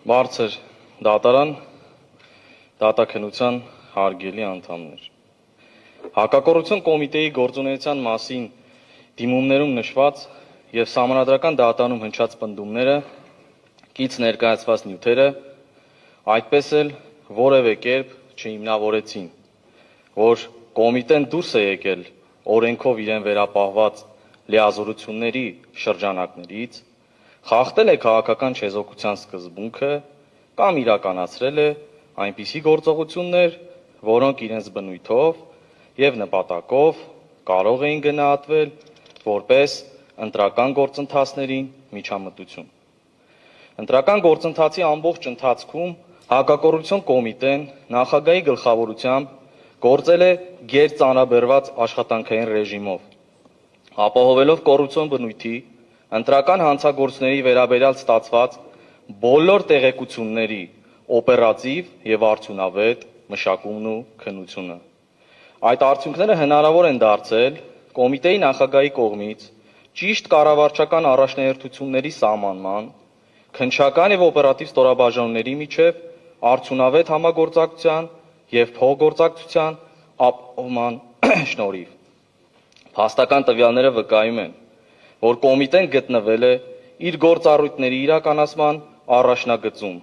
Բարձր դատարան, դատաքննության հարգելի անդամներ։ Հակակոռուպցիոն կոմիտեի գործունեության մասին դիմումներում նշված եւ սահմանադրական դատարանում հնչած պնդումները, կից ներկայացված նյութերը, այդպես էլ որևէ կերպ չհիմնավորեցին, որ կոմիտեն դուրս է եկել օրենքով իրեն վերապահված լիազորությունների շրջանակներից, խախտել է քաղաքական չեզոքության սկզբունքը կամ իրականացրել է այնպիսի գործողություններ, որոնք իրենց բնույթով եւ նպատակով կարող էին գնահատվել որպես ընտրական գործընթացներին միջամտություն։ Ընտրական գործընթացի ամբողջ ընթացքում հակակոռուպցիոն կոմիտեն նախագահի գլխավորությամբ գործել է գերծանրաբեռված աշխատանքային ռեժիմով, ապահովելով կոռուպցիոն բնույթի ընտրական հանցագործների վերաբերյալ ստացված բոլոր տեղեկությունների օպերատիվ եւ արդյունավետ մշակումն ու քննությունը։ Այդ արդյունքները հնարավոր են դարձել կոմիտեի նախագահի կողմից ճիշտ կառավարչական առաջնահերթությունների սահմանման, քննչական եւ օպերատիվ ստորաբաժանումների միջև արդյունավետ համագործակցության եւ փոխգործակցության ապահովման շնորհիվ։ Փաստական տվյալները վկայում են, որ կոմիտեն գտնվել է իր գործառույթների իրականացման առաջնագծում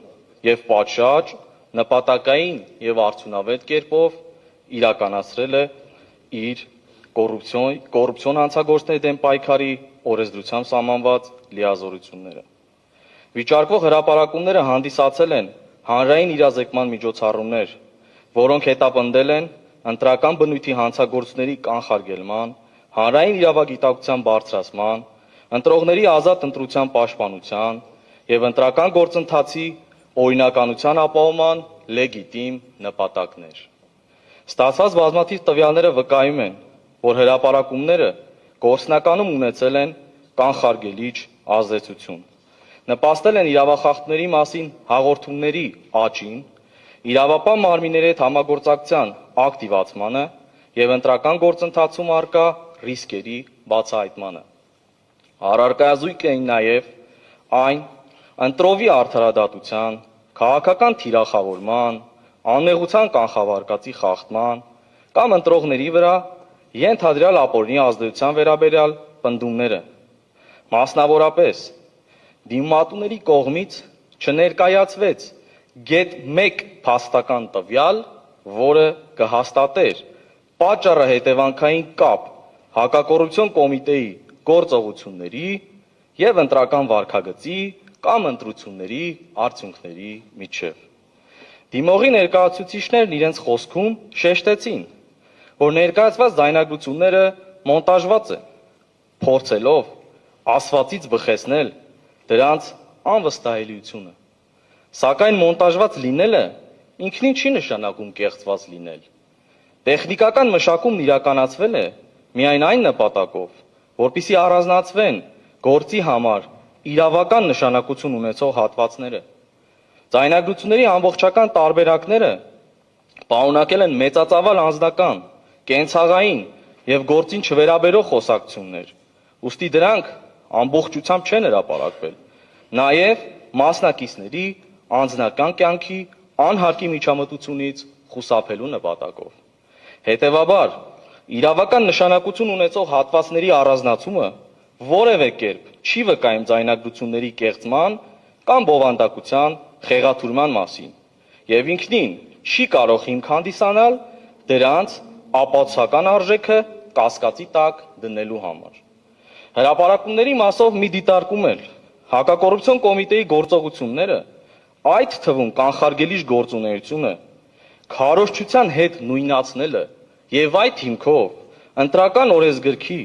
եւ պատշաճ, նպատակային եւ արդյունավետ կերպով իրականացրել է իր կոռուպցիոն հանցագործների դեմ պայքարի օրենսդրությամբ սահմանված լիազորությունները։ Վիճարկվող հրապարակումները հանդիսացել են հանրային իրազեկման միջոցառումներ, որոնք հետապնդել են ընտրական բնույթի հանցագործների կանխարգելման, հանրային իրավագիտակցության բարձրացման, ընտրողների ազատ ընտրության պաշտպանության եւ ընտրական գործընթացի օրինականության ապահովման լեգիտիմ նպատակներ։ Ստացված բազմաթիվ տվյալները վկայում են, որ հրապարակումները գործնականում ունեցել են կանխարգելիչ ազդեցություն, նպաստել են իրավախախտների մասին հաղորդումների աճին, իրավապահ մարմինների հետ համագործակցության ակտիվացմանը եւ ընտրական գործընթացում առկա ռիսկերի բացահայտմանը։ Առարկայազույգ էին նաև այն ընտրովի արդարադատության, քաղաքական թիրախավորման, անմեղության կանխավարկածի խախտման կամ ընտրողների վրա ենթադրյալ ապօրինի ազդեցության վերաբերյալ պնդումները։ Մասնավորապես, դիմումատուների կողմից չներկայացվեց գեթ 1 փաստական տվյալ, որը կհաստատեր պատճառը հետևանքային կապ հակակոռուպցիոն կոմիտեի գործողությունների եւ ընտրական վարքագծի կամ ընտրությունների արդյունքների միջև։ Դիմողի ներկայացուցիչներն իրենց խոսքում շեշտեցին, որ ներկայացված ձայնագրությունները մոնտաժված են, փորձելով ասվածից բխեցնել դրանց անվստահելիությունը։ Սակայն մոնտաժված լինելը ինքնին չի նշանակում կեղծված լինել։ Տեխնիկական մշակումն իրականացվել է միայն այն նպատակով, որպեսզի առանձնացվեն գործի համար իրավական նշանակություն ունեցող հատվածները։ Ձայնագրությունների ամբողջական տարբերակները պարունակել են մեծածավալ անձնական, կենցաղային եւ գործին չվերաբերող խոսակցություններ, ուստի դրանք ամբողջությամբ չեն հրապարակվել, նաեւ մասնակիցների անձնական կյանքի անհարկի միջամտությունից խուսափելու նպատակով։ Հետևաբար, իրավական նշանակություն ունեցող հատվածների առանձնացումը որևէ կերպ չի վկայում ձայնագրությունների կեղծման կամ բովանդակության խեղաթյուրման մասին եւ ինքնին չի կարող հիմք հանդիսանալ դրանց ապացուցական արժեքը կասկածի տակ դնելու համար։ Հրապարակումների մասով մի դիտարկում էլ հակակոռուպցիոն կոմիտեի գործողությունները, այդ թվում կանխարգելիչ գործունեությունը, քարոզչության հետ նույնացնելը եւ այդ հիմքով ընտրական օրենսգրքի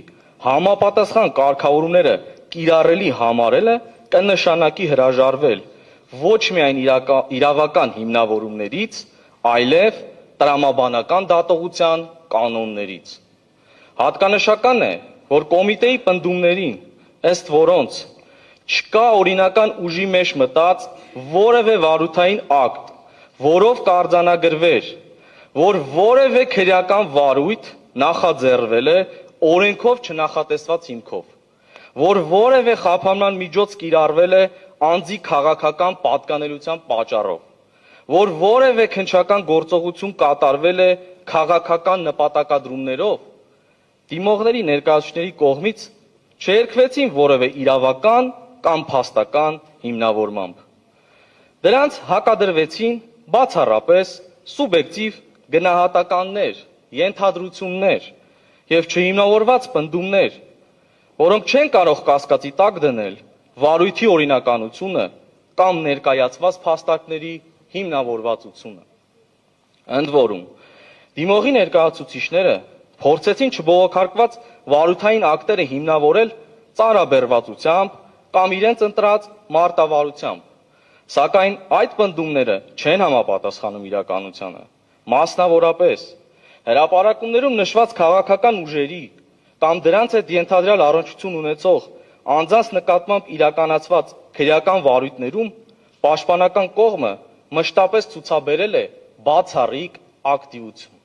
համապատասխան կարգավորումները կիրառելի համարելը կնշանակի հրաժարվել ոչ միայն իրավական հիմնավորումներից, այլև տրամաբանական դատողության կանոններից։ Հատկանշական է, որ կոմիտեի պնդումներին, ըստ որոնց չկա օրինական ուժի մեջ մտած որևէ վարութային ակտ, որով կարձանագրվեր, որ որևէ քրեական վարույթ նախաձեռնվել է օրենքով չնախատեսված հիմքով, որ որևէ խափանման միջոց կիրառվել է անձի քաղաքական պատկանելիության պատճառով, որ որևէ քննչական գործողություն կատարվել է քաղաքական նպատակադրումներով, դիմողների ներկայացուցիչների կողմից չերկվեցին որևէ իրավական կամ փաստական հիմնավորմամբ։ Դրանց հակադրվեցին բացառապես սուբյեկտիվ գնահատականներ, ենթադրություններ եւ չհիմնավորված պնդումներ, որոնք չեն կարող կասկածի տակ դնել վարույթի օրինականությունը կամ ներկայացված փաստարկների հիմնավորվածությունը։ Ընդ որում, դիմողի ներկայացուցիչները փորձեցին չբողոքարկված վարույթային ակտերը հիմնավորել ծանրաբեռվածությամբ կամ իրենց ընտրած մարտավարությամբ, սակայն այդ պնդումները չեն համապատասխանում իրականությանը, մասնավորապես հրապարակումներում նշված քաղաքական ուժերի կամ դրանց հետ ենթադրյալ առնչություն ունեցող անձանց նկատմամբ իրականացված քրեական վարույթներում պաշտպանական կողմը մշտապես ցուցաբերել է բացառիկ ակտիվություն։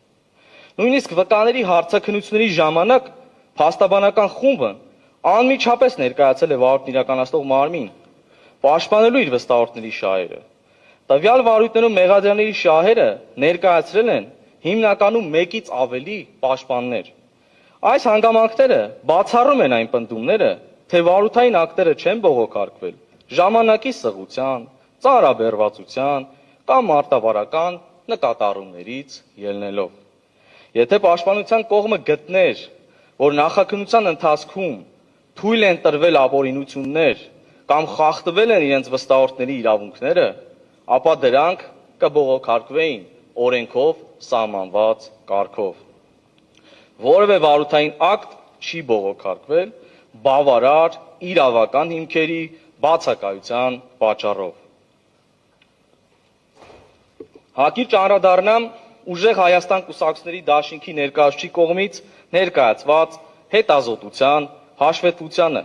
Նույնիսկ վկաների հարցաքննությունների ժամանակ փաստաբանական խումբը անմիջապես ներկայացել է վարույթն իրականացնող մարմին, պաշտպանելու իր վստահորդների շահերը։ Տվյալ վարույթներում մեղադրյալների շահերը ներկայացրել են հիմնականում մեկից ավելի պաշտպաններ։ Այս հանգամանքները բացառում են այն պնդումները, թե վարույթային ակտերը չեն բողոքարկվել ժամանակի սղության, ծանրաբեռվածության կամ մարտավարական նկատառումներից ելնելով։ Եթե պաշտպանության կողմը գտներ, որ նախաքննության ընթացքում թույլ են տրվել ապօրինություններ կամ խախտվել են իրենց վստահորդների իրավունքները, ապա դրանք կբողոքարկվեին օրենքով սահմանված կարգով։ Որևէ վարույթային ակտ չի բողոքարկվել բավարար իրավական հիմքերի բացակայության պատճառով։ Հակիրճ անդրադառնամ ուժեղ Հայաստան կուսակցությունների դաշինքի ներկայացուցիչի կողմից ներկայացված հետազոտության հաշվետվությանը,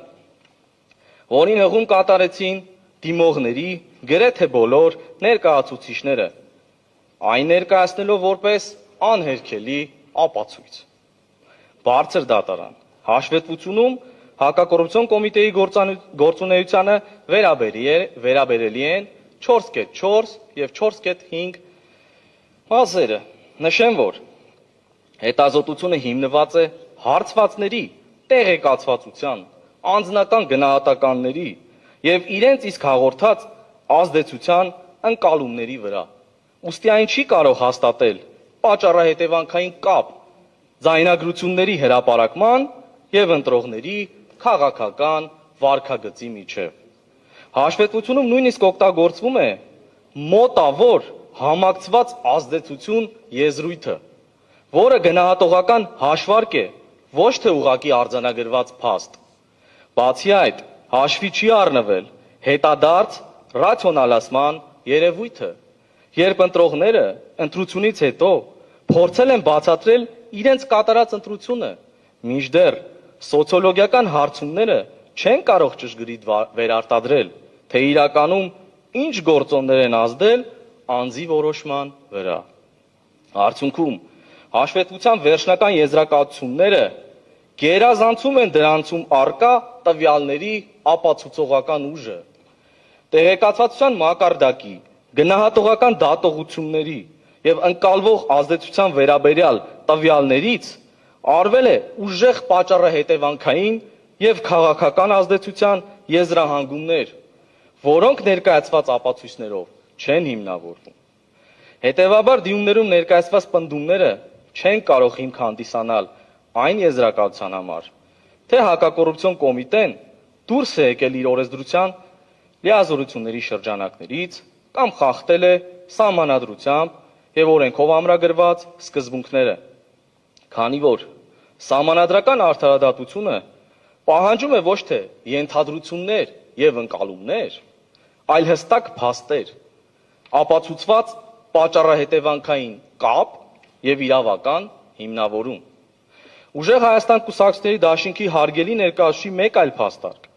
որին հղում կատարեցին դիմողների գրեթե բոլոր ներկայացուցիչները, այն ներկայացնելով որպես անհերքելի ապացույց։ Բարձր դատարան հաշվետվությունում հակակոռուպցիոն կոմիտեի գործունեությանը վերաբերելի են 4.4 եւ 4.5 մասերը։ Նշեմ, որ հետազոտությունը հիմնված է հարցվածների տեղեկացվածության, անձնական գնահատականների եւ իրենց իսկ հաղորդած ազդեցության ընկալումների վրա։ Ուստի այն չի կարող հաստատել պատճառահետևանքային կապ ձայնագրությունների հրապարակման եւ ընտրողների քաղաքական վարքագծի միջև։ Հաշվետվությունում նույնիսկ օգտագործվում է մոտավոր համակցված ազդեցություն եզրույթը, որը գնահատողական հաշվարկ է, ոչ թե ուղղակի արձանագրված փաստ։ Բացի այդ, հաշվի չի առնվել հետադարձ ռացիոնալացման երևույթը, երբ ընտրողները ընտրությունից հետո փորձել են բացատրել իրենց կատարած ընտրությունը, մինչդեռ սոցիոլոգիական հարցումները չեն կարող ճշգրիտ վերարտադրել, թե իրականում ինչ գործոններ են ազդել անձի որոշման վրա։ Արդյունքում հաշվետվության վերջնական եզրակացությունները գերազանցում են դրանցում առկա տվյալների ապացուցողական ուժը, տեղեկացվածության մակարդակի, գնահատողական դատողությունների եւ ընկալվող ազդեցության վերաբերյալ տվյալներից արվել է ուժեղ պատճառահետևանքային եւ քաղաքական ազդեցության եզրահանգումներ, որոնք ներկայացված ապացույցներով չեն հիմնավորվում։ Հետևաբար դիմումներում ներկայացված պնդումները չեն կարող հիմք հանդիսանալ այն եզրակացության համար, թե հակակոռուպցիոն կոմիտեն դուրս է եկել իր օրենսդրության լիազորությունների շրջանակներից կամ խախտել է սահմանադրությամբ եւ օրենքով ամրագրված սկզբունքները, քանի որ սահմանադրական արդարադատությունը պահանջում է ոչ թե ենթադրություններ եւ ընկալումներ, այլ հստակ փաստեր, ապացուցված պատճառահետևանքային կապ եւ իրավական հիմնավորում։ Ուժեղ Հայաստան կուսակցությունների դաշինքի հարգելի ներկայացուցիչի մեկ այլ փաստարկ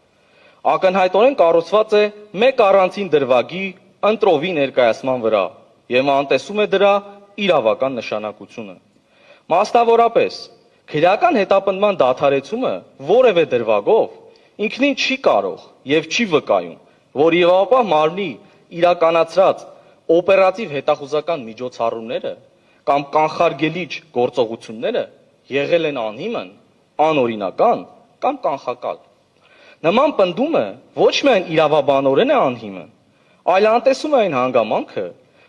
ակնհայտորեն կառուցված է մեկ առանցին դրվագի ընտրովի ներկայացման վրա եւ անտեսում է դրա իրավական նշանակությունը։ Մասնավորապես, քրեական հետապնդման դադարեցումը որևէ դրվագով ինքնին չի կարող եւ չի վկայում որ իրավապահ մարմնի իրականացրած օպերատիվ հետախուզական միջոցառումները կամ կանխարգելիչ գործողությունները եղել են անհիմն, անօրինական կամ կանխակալ։ Նման պնդումը ոչ միայն իրավաբանորեն է անհիմն, այլ անտեսում է այն հանգամանքը,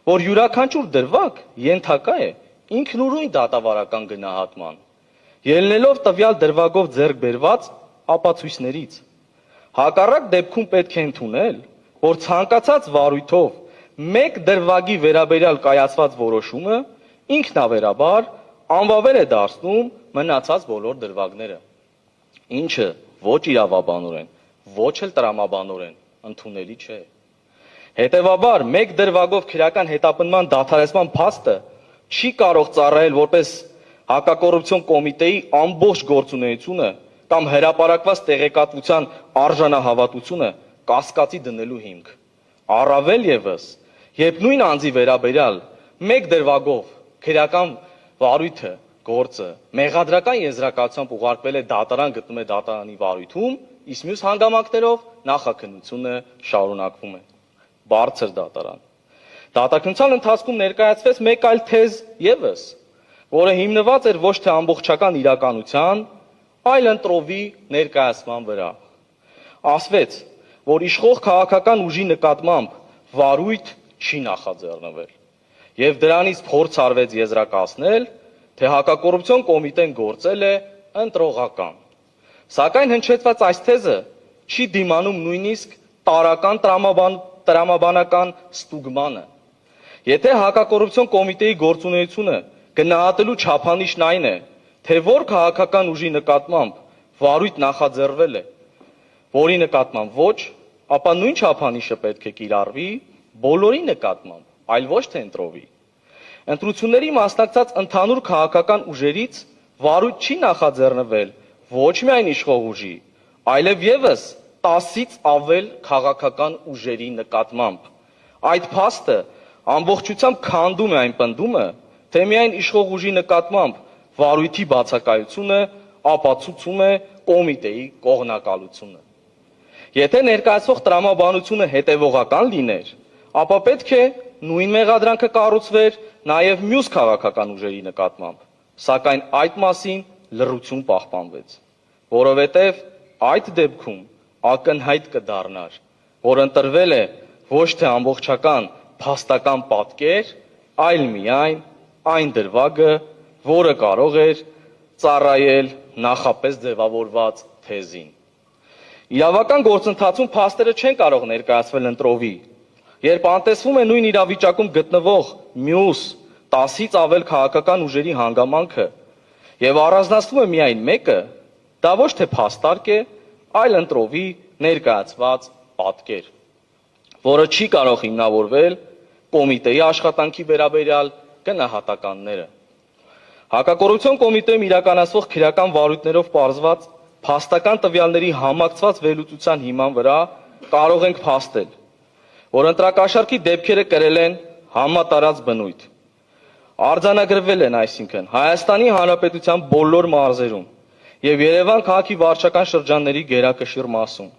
որ յուրաքանչյուր դրվագ ենթակա է ինքնուրույն դատավարական գնահատման, ելնելով տվյալ դրվագով ձեռք բերված ապացույցներից։ Հակառակ դեպքում պետք է ընդունել, որ ցանկացած վարույթով մեկ դրվագի վերաբերյալ կայացված որոշումը ինքնավերաբար անվավեր է դարձնում մնացած բոլոր դրվագները, ինչը ոչ իրավաբանորեն, ոչ էլ տրամաբանորեն ընդունելի չէ։ Հետևաբար, մեկ դրվագով քրեական հետապնդման դադարեցման փաստը չի կարող ծառայել որպես հակակոռուպցիոն կոմիտեի ամբողջ գործունեությունը կամ հրապարակված տեղեկատվության արժանահավատությունը կասկածի դնելու հիմք։ Առավել ևս, երբ նույն անձի վերաբերյալ մեկ դրվագով քրեական վարույթը, գործը մեղադրական եզրակացությամբ ուղարկվել է դատարան, գտնում է դատարանի վարույթում, իսկ մյուս հանգամանքներով նախաքննությունը շարունակվում է։ Բարձր դատարան։ Դատաքննության ընթացքում ներկայացվեց մեկ այլ թեզ ևս, որը հիմնված էր ոչ թե ամբողջական իրականության, այլ ընտրովի ներկայացման վրա։ Ասվեց, որ իշխող քաղաքական ուժի նկատմամբ վարույթ չի նախաձեռնվել, եւ դրանից փորձ արվեց եզրակացնել, թե հակակոռուպցիոն կոմիտեն գործել է ընտրողական։ Սակայն հնչեցված այս թեզը չի դիմանում նույնիսկ տարական տրամաբանական ստուգմանը։ Եթե հակակոռուպցիոն կոմիտեի գործունեությունը գնահատելու չափանիշն այն է, թե որ քաղաքական ուժի նկատմամբ վարույթ նախաձեռնվել է, որի նկատմամբ ոչ, ապա նույն չափանիշը պետք է կիրառվի բոլորի նկատմամբ, այլ ոչ թե ընտրովի։ Ընտրությունների մասնակցած ընդհանուր քաղաքական ուժերից վարույթ չի նախաձեռնվել ոչ միայն իշխող ուժի, այլև եւս 10-ից ավել քաղաքական ուժերի նկատմամբ։ Այդ փաստը ամբողջությամբ քանդում է այն պնդումը, թե միայն իշխող ուժի նկատմամբ վարույթի բացակայությունը ապացուցում է կոմիտեի կողմնակալությունը։ Եթե ներկայացվող տրամաբանությունը հետևողական լիներ, ապա պետք է նույն մեղադրանքը կառուցվեր նաև մյուս քաղաքական ուժերի նկատմամբ, սակայն այդ մասին լռություն պահպանվեց, որովհետև այդ դեպքում ակնհայտ կդառնար, որ ընտրվել է ոչ թե ամբողջական փաստական պատկեր, այլ միայն այն դրվագը, որը կարող էր ծառայել նախապես ձևավորված թեզին։ Իրավական գործընթացում փաստերը չեն կարող ներկայացվել ընտրովի, երբ անտեսվում է նույն իրավիճակում գտնվող մյուս 10-ից ավել քաղաքական ուժերի հանգամանքը եւ առանձնացվում է միայն մեկը, դա ոչ թե փաստարկ է, այլ ընտրովի ներկայացված պատկեր, որը չի կարող հիմնավորվել կոմիտեի աշխատանքի վերաբերյալ գնահատականները։ Հակակոռուպցիոն կոմիտեում իրականացվող քրեական վարույթներով պարզված փաստական տվյալների համակցված վերլուծության հիման վրա կարող ենք փաստել, որ ընտրակաշառքի դեպքերը կրել են համատարած բնույթ։ Արձանագրվել են, այսինքն, Հայաստանի Հանրապետության բոլոր մարզերում եւ Երևան քաղաքի վարչական շրջանների գերակշիռ մասում։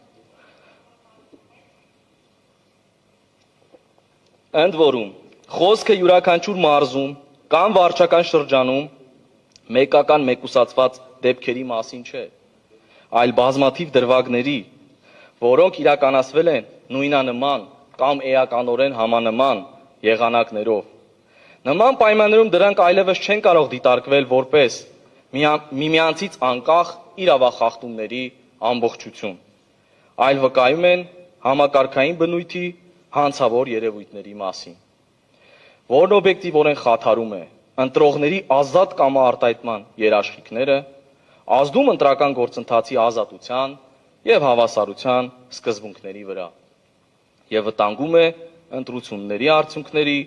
Ընդ որում, խոսքը յուրաքանչյուր մարզում կամ վարչական շրջանում մեկական մեկուսացված դեպքերի մասին չէ, այլ բազմաթիվ դրվագների, որոնք իրականացվել են նույնանման կամ էականորեն համանման եղանակներով։ Նման պայմաններում դրանք այլևս չեն կարող դիտարկվել որպես միմյանցից անկախ իրավախախտումների ամբողջություն, այլ վկայում են համակարգային բնույթի հանցավոր երևույթների մասին, որն օբյեկտիվորեն խաթարում է ընտրողների ազատ կամարտահայտման երաշխիքները, ազդում ընտրական գործընթացի ազատության եւ հավասարության սկզբունքների վրա եւ վտանգում է ընտրությունների արդյունքների,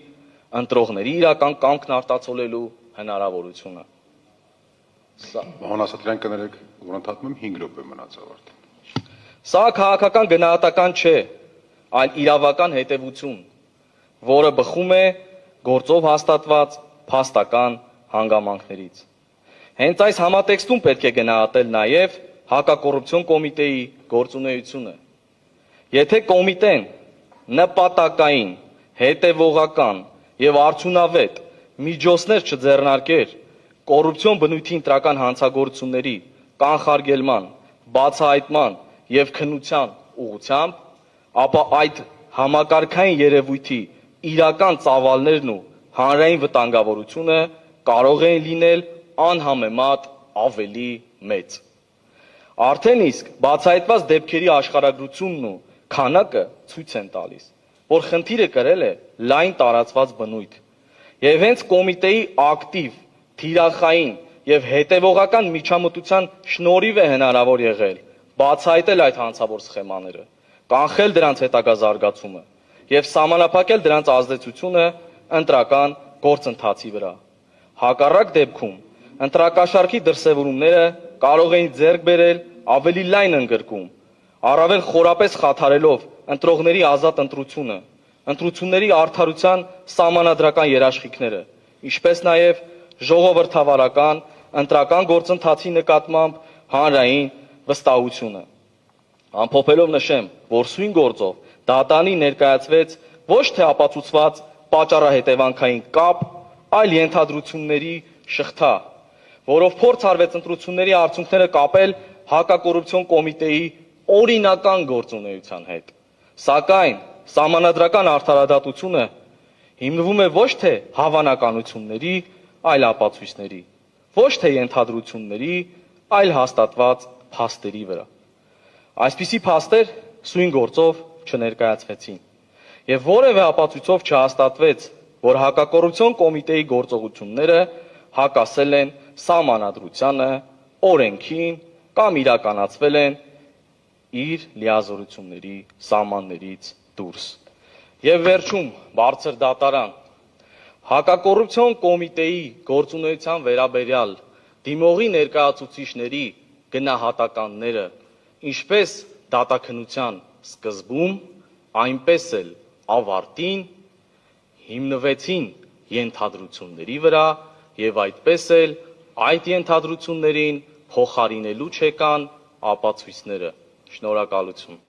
ընտրողների իրական կամքն արտացոլելու հնարավորությունը։ Պարոն Ասատրյան, կներեք, որ ընդհատում եմ 5 րոպե մնաց ավարտին։ Սա քաղաքական գնահատական չէ, այլ իրավական հետևություն, որը բխում է գործով հաստատված փաստական հանգամանքներից։ Հենց այս համատեքստում պետք է գնահատել նաև հակակոռուպցիոն կոմիտեի գործունեությունը Եթե կոմիտեն նպատակային, հետևողական եւ արդյունավետ միջոցներ չձեռնարկեր կոռուպցիոն բնույթի ընտրական հանցագործությունների կանխարգելման, բացահայտման եւ քննության ուղղությամբ, ապա այդ համակարգային երևույթի իրական ծավալներն ու հանրային վտանգավորությունը կարող են լինել անհամեմատ ավելի մեծ։ Արդեն իսկ բացահայտված դեպքերի աշխարհագրությունն ու քանակը ցույց են տալիս, որ խնդիրը կրել է լայն տարածված բնույթ, եւ հենց կոմիտեի ակտիվ, թիրախային եւ հետեւողական միջամտության շնորհիվ է հնարավոր եղել բացահայտել այդ հանցավոր սխեմաները, կանխել դրանց հետագա զարգացումը եւ սահմանափակել դրանց ազդեցությունը ընտրական գործընթացի վրա։ Հակառակ դեպքում ընտրակաշառքի դրսևորումները կարող էին ձեռք բերել ավելի լայն ընդգրկում, առավել խորապես խաթարելով ընտրողների ազատ ընտրությունը, ընտրությունների արդարության սահմանադրական երաշխիքները, ինչպես նաև ժողովրդավարական ընտրական գործընթացի նկատմամբ հանրային վստահությունը։ Ամփոփելով նշեմ, որ սույն գործով դատանի ներկայացվեց ոչ թե ապացուցված պատճառահետևանքային կապ, այլ ենթադրությունների շղթա, որով փորձ արվեց ընտրությունների արդյունքները կապել հակակոռուպցիոն կոմիտեի օրինական գործունեության հետ։ Սակայն սահմանադրական արդարադատությունը հիմնվում է ոչ թե հավանականությունների, այլ ապացույցների, ոչ թե ենթադրությունների, այլ հաստատված փաստերի վրա։ Այսպիսի փաստեր սույն գործով չներկայացվեցին եւ որևէ ապացույցով չհաստատվեց, որ հակակոռուպցիոն կոմիտեի գործողությունները հակասել են սահմանադրությանը, օրենքին կամ իրականացվել են իր լիազորությունների սահմաններից դուրս։ Եվ վերջում, բարձր դատարան, հակակոռուպցիոն կոմիտեի գործունեության վերաբերյալ դիմողի ներկայացուցիչների գնահատականները, ինչպես դատաքննության սկզբում, այնպես էլ ավարտին հիմնվեցին ենթադրությունների վրա եւ այդպես էլ այդ ենթադրություններին փոխարինելու չեկան ապացույցները։ Շնորհակալություն։